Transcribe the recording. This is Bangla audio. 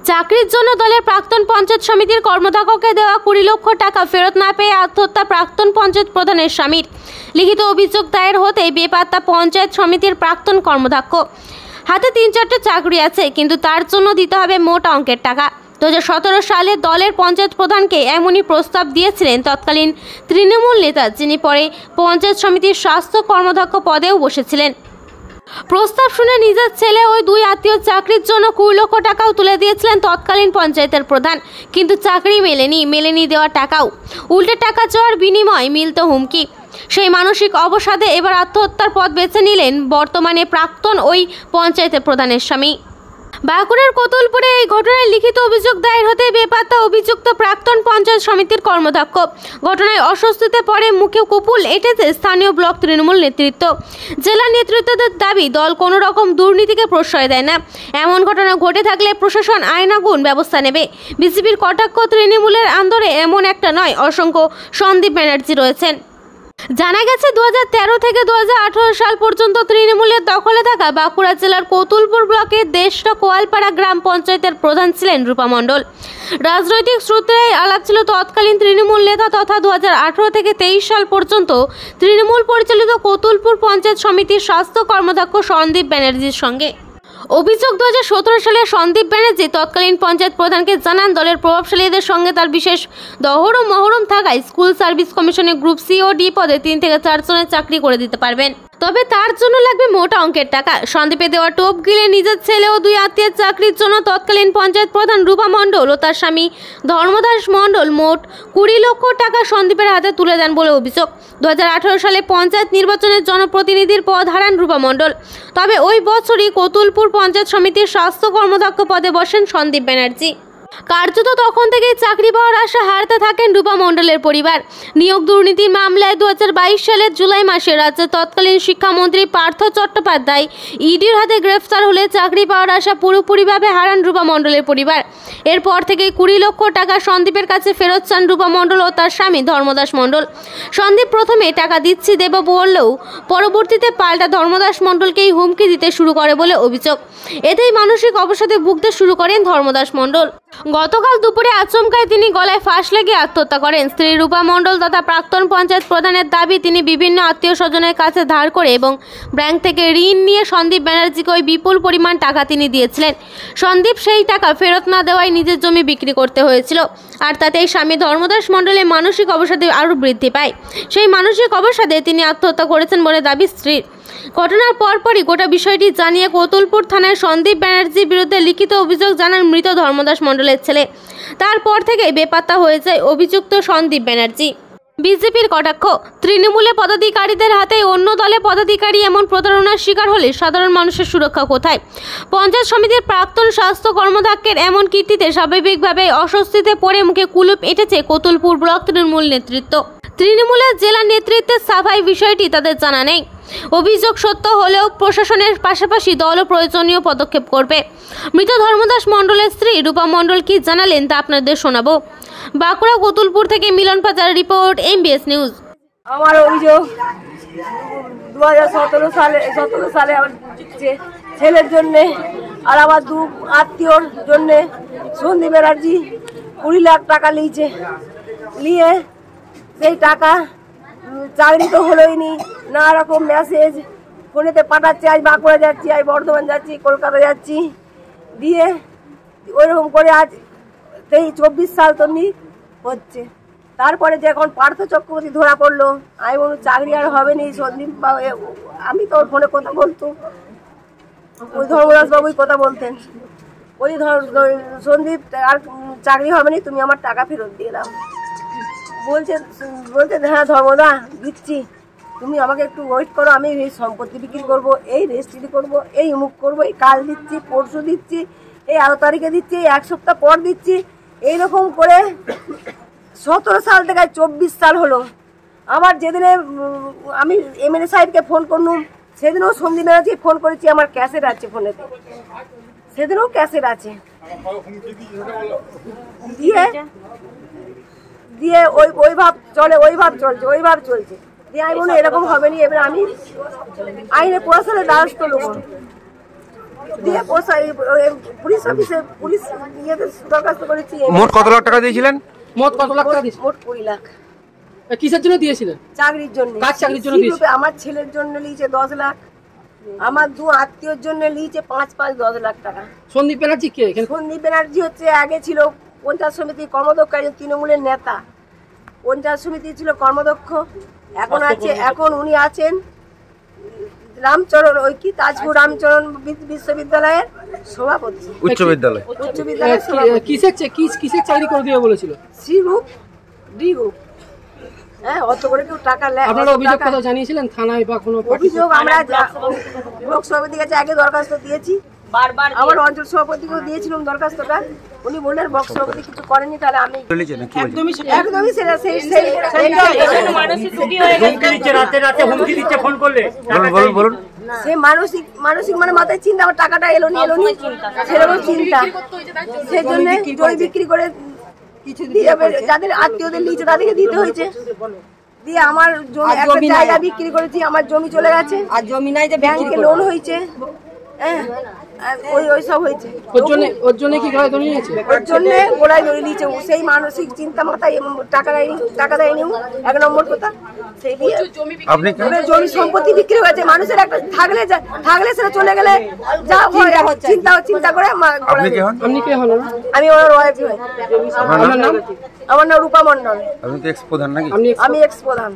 চাকরির জন্য দলের প্রাক্তন পঞ্চায়েত সমিতির কর্মদক্ষকে দেওয়া 20 লক্ষ টাকা ফেরত না পেয়ে আত্মহত্যা প্রাক্তন পঞ্চায়েত প্রধানের স্বামীর। লিখিত অভিযোগ দায়ের হতেই বেপাত্তা পঞ্চায়েত সমিতির প্রাক্তন কর্মদক্ষ। হাতে 3-4টা চাকরি আছে, কিন্তু তার জন্য দিতে হবে মোটা অঙ্কের টাকা। 2017 সালে দলের পঞ্চায়েত প্রধানকে এমনই প্রস্তাব দিয়েছিলেন তৎকালীন তৃণমূল নেতা, যিনি পরে পঞ্চায়েত সমিতির স্বাস্থ্য কর্মদক্ষ পদেও বসেছিলেন। প্রস্তাব শুনে নিজের ছেলে ওই 2 আত্মীয় চাকরির জন্য 20 লক্ষ টাকাও তুলে দিয়েছিলেন তৎকালীন পঞ্চায়েতের প্রধান, কিন্তু চাকরি মেলেনি দেওয়া টাকাও। উল্টে টাকা চাওয়ার বিনিময়ে মিলত হুমকি। সেই মানসিক অবসাদে এবার আত্মহত্যার পথ বেছে নিলেন বর্তমানে প্রাক্তন ওই পঞ্চায়েতের প্রধানের স্বামী। বাঁকুড়ার কোতুলপুরে এই ঘটনায় লিখিত অভিযোগ দায়ের হতে বেপাত্তা অভিযুক্ত প্রাক্তন পঞ্চায়েত সমিতির কর্মদক্ষ। ঘটনায় অস্বস্তিতে পড়ে মুখে কপুল এঁটেছে স্থানীয় ব্লক তৃণমূল নেতৃত্ব। জেলা নেতৃত্বদের দাবি, দল কোনো রকম দুর্নীতিকে প্রশ্রয় দেয় না। এমন ঘটনা ঘটে থাকলে প্রশাসন আইনানুগ ব্যবস্থা নেবে। বিজেপির কটাক্ষ, তৃণমূলের আন্দোলনে এমন একটা নয়, অসংখ্য সন্দীপ ব্যানার্জি রয়েছেন। জানা গেছে 2013 থেকে 2018 সাল পর্যন্ত তৃণমূলের দখলে থাকা বাঁকুড়া জেলার কোতুলপুর ব্লকের দেশটা কোয়ালপাড়া গ্রাম পঞ্চায়েতের প্রধান ছিলেন রূপা মণ্ডল। রাজনৈতিক সূত্রে আলাপ ছিল তৎকালীন তৃণমূল নেতা তথা 2018 থেকে 23 সাল পর্যন্ত তৃণমূল পরিচালিত কোতুলপুর পঞ্চায়েত সমিতির স্বাস্থ্য কর্মদক্ষ সন্দীপ ব্যানার্জির সঙ্গে। অভিযোগ, 2017 সালে সন্দীপ ব্যানার্জি তৎকালীন পঞ্চায়েত প্রধানকে জানান দলের প্রভাবশালীদের সঙ্গে তার বিশেষ মহরম থাকায় স্কুল সার্ভিস কমিশনে গ্রুপ সি ও ডি পদে 3 থেকে 4 জনের চাকরি করে দিতে পারবেন, তবে তার জন্য লাগবে মোটা অঙ্কের টাকা। সন্দীপে দেওয়া টোপ গিলে নিজের ছেলে ও 2 আত্মীয়ের চাকরির জন্য তৎকালীন পঞ্চায়েত প্রধান রূপা মণ্ডল ও তার স্বামী ধর্মদাস মণ্ডল মোট 20 লক্ষ টাকা সন্দীপের হাতে তুলে দেন বলে অভিযোগ। 2018 সালে পঞ্চায়েত নির্বাচনের জনপ্রতিনিধির পদ হারান রূপা মণ্ডল, তবে ওই বছরই কোতুলপুর পঞ্চায়েত সমিতির স্বাস্থ্য কর্মদক্ষ পদে বসেন সন্দীপ ব্যানার্জি। কার্যত তখন থেকেই চাকরি পাওয়ার আশা হারাতে থাকেন রূপা মণ্ডলের পরিবার। নিয়োগ দুর্নীতির মামলায় 2022 সালের জুলাই মাসে রাজ্যের তৎকালীন শিক্ষামন্ত্রী পার্থ চট্টোপাধ্যায় ইডির হাতে গ্রেফতার হলে চাকরি পাওয়ার আশা পুরোপুরিভাবে হারান রূপা মণ্ডলের পরিবার। এরপর থেকেই 20 লক্ষ টাকা সন্দীপের কাছে ফেরত চান রূপা মণ্ডল ও তার স্বামী ধর্মদাস মণ্ডল। সন্দীপ প্রথমে টাকা দিচ্ছি দেব বললেও পরবর্তীতে পাল্টা ধর্মদাস মণ্ডলকেই হুমকি দিতে শুরু করে বলে অভিযোগ। এতেই মানসিক অবসাদে ভুগতে শুরু করেন ধর্মদাস মণ্ডল। গতকাল দুপুরে আচমকায় তিনি গলায় ফাঁস লেগে আত্মহত্যা করেন। স্ত্রী রূপা মণ্ডল তথা প্রাক্তন পঞ্চায়েত প্রধানের দাবি, তিনি বিভিন্ন আত্মীয় স্বজনের কাছে ধার করে এবং ব্যাংক থেকে ঋণ নিয়ে সন্দীপ ব্যানার্জিকে ওই বিপুল পরিমাণ টাকা তিনি দিয়েছিলেন। সন্দীপ সেই টাকা ফেরত না দেওয়ায় নিজের জমি বিক্রি করতে হয়েছিল, আর তাতেই স্বামী ধর্মদাস মণ্ডলের মানসিক অবসাদে আরও বৃদ্ধি পায়। সেই মানসিক অবসাদে তিনি আত্মহত্যা করেছেন বলে দাবি স্ত্রীর। ঘটনার পরপরই গোটা বিষয়টি জানিয়ে কোতুলপুর থানায় সন্দীপ ব্যানার্জির বিরুদ্ধে লিখিত অভিযোগ জানান মৃত ধর্মদাস মণ্ডলের ছেলে। তারপর থেকে বেপাত্তা হয়ে যায় অভিযুক্ত সন্দীপ ব্যানার্জি। বিজেপির কটাক্ষ, তৃণমূলে পদাধিকারীদের হাতে অন্য দলে পদাধিকারী এমন প্রতারণার শিকার হলে সাধারণ মানুষের সুরক্ষা কোথায়? পঞ্চায়েত সমিতির প্রাক্তন স্বাস্থ্য কর্মদক্ষের এমন কীর্তিতে স্বাভাবিকভাবে অস্বস্তিতে পড়ে মুখে কুলুপ এঁটেছে কোতুলপুর ব্লক তৃণমূল নেতৃত্ব। তৃণমূলের জেলা নেতৃত্বের সাফাই বিষয়টি তাদের জানা নেই। অভিযোগ সত্য হলেও প্রশাসনের পাশাপাশি দলও প্রয়োজনীয় পদক্ষেপ করবে। মৃত ধর্মদাস মণ্ডলের স্ত্রী রূপা মণ্ডল কি জানালেন তা আপনাদের শোনাবো। বাঁকুড়া কোতুলপুর থেকে মিলন পাচার রিপোর্ট, MBS নিউজ। আমার অভিযোগ 2017 সালে আমার ছেলের জন্যে আর আমার 2 আত্মীয়র জন্যে সন্দীপ ব্যানার্জি 20 লাখ টাকা নিয়ে সেই টাকা চাকরি তো হলোই নি, নানা রকম মেসেজ ফোনেতে পাঠাচ্ছে, আজ বাঁকুড়া যাচ্ছি, আজ বর্ধমান যাচ্ছি, কলকাতা যাচ্ছি, দিয়ে ওইরকম করে আজ 24 সাল তমনি হচ্ছে। তারপরে যে এখন পার্থ চক্রবর্তী ধরা পড়লো, আমি বলুন চাকরি আর হবে নি। সন্দীপ বাবু, আমি তো ওর ফোনে কথা বলতো, ওই ধর্মদাস বাবুই কথা বলতেন, ওই সন্দীপ আর চাকরি হবে নি, তুমি আমার টাকা ফেরত দিয়ে দাও। বলছে হ্যাঁ ধর্মদা দিচ্ছি, তুমি আমাকে একটু ওয়েট করো, আমি এই সম্পত্তি বিক্রি করবো, এই রেজিস্ট্রি করবো, এই অমুক করবো, এই কাল দিচ্ছি, পরশু দিচ্ছি, এই 11 তারিখে দিচ্ছি, এই 1 সপ্তাহ পর দিচ্ছি। এইরকম করে 17 সাল থেকে 24 সাল হলো। আমার যেদিনে আমি MLA সাহেবকে ফোন করলুম, সেদিনও সন্দীপ ব্যানার্জিকে ফোন করেছি, আমার ক্যাসেট আছে ফোনেতে, সেদিনও ক্যাসেট আছে। দিয়ে ওই ভাব চলছে। দিয়ে আমি বলুন এরকম হবে না, এবার আমি আইনে প্রশাসনের দ্বারস্থ লোক। দিয়ে পুলিশ অফিসে পুলিশ ইয়েতে দরখাস্ত করেছি। মোট কত লাখ টাকা দিয়েছিলেন? মোট কত লাখ টাকা দিয়েছিলেন? মোট 20 লাখ। কিসের জন্য দিয়েছিলেন? চাকরির জন্য। কার চাকরির জন্য দিয়েছিলেন? আমার ছেলের জন্য লিয়েছে 10 লাখ, আমার দু আত্মীয়র জন্য লিয়েছে 5-5-10 লাখ টাকা। সন্দীপ ব্যানার্জি কে? সন্দীপ ব্যানার্জি হচ্ছে আগে ছিল পঞ্চায়েত সমিতির কর্মদক্ষ, একজন তৃণমূলের নেতা, পঞ্চায়েত সমিতি ছিল কর্মদক্ষ। এখন উনি আছেন রামচরণ, ওই কি তাজপুর রামচরণ বিশ্ববিদ্যালয়ের সভাপতি, উচ্চ বিদ্যালয়। কিসের চাকরি করে দিয়ে বলেছিল? C group, D group. হ্যাঁ, অত করে কেউ টাকা নেয়। আপনারা অভিযোগ কথা জানিয়েছিলেন থানায় বা কোনো? অভিযোগ আমরা ব্লক সভাপতির কাছে আগে দরখাস্ত দিয়েছি, আমার অঞ্চল সভাপতিকেও দিয়েছিলাম দরখাস্তটা। উনি বললেন ব্লক সভাপতি কিছু করেনি, তাহলে আমি একদমই সেটা সে মানসিক মানে মাথায় চিন্তা, আমার টাকাটা এলো নি সেরকম চিন্তা। সেই জন্য জমি বিক্রি করে কিছু দিয়ে যাদের আত্মীয়দের নিয়েছে তাদেরকে দিতে হয়েছে। দিয়ে আমার জমি একটা জায়গা বিক্রি করেছি, আমার জমি চলে গেছে, আর জমি নাই যে ব্যাংকে লোন হয়েছে। হ্যাঁ, ওই সব হয়েছে। ওর জন্য কি গলায় দড়ি নিয়েছে? ওর জন্য গলায় দড়ি নিয়েছে। সেই মানসিক চিন্তা মাথায়, টাকা দেয়নি 1 নম্বর কথা। সেই দিয়ে জমি সম্পত্তি বিক্রি হয়েছে। মানুষের একটা থাকলে সেটা চলে গেলে যা চিন্তা করে। আপনি কে হন? আমি ওনার ওয়াইফ হই। আমার নাম রূপা মন্ডল। আপনি তো এক্স প্রধান নাকি? আমি এক্স প্রধান।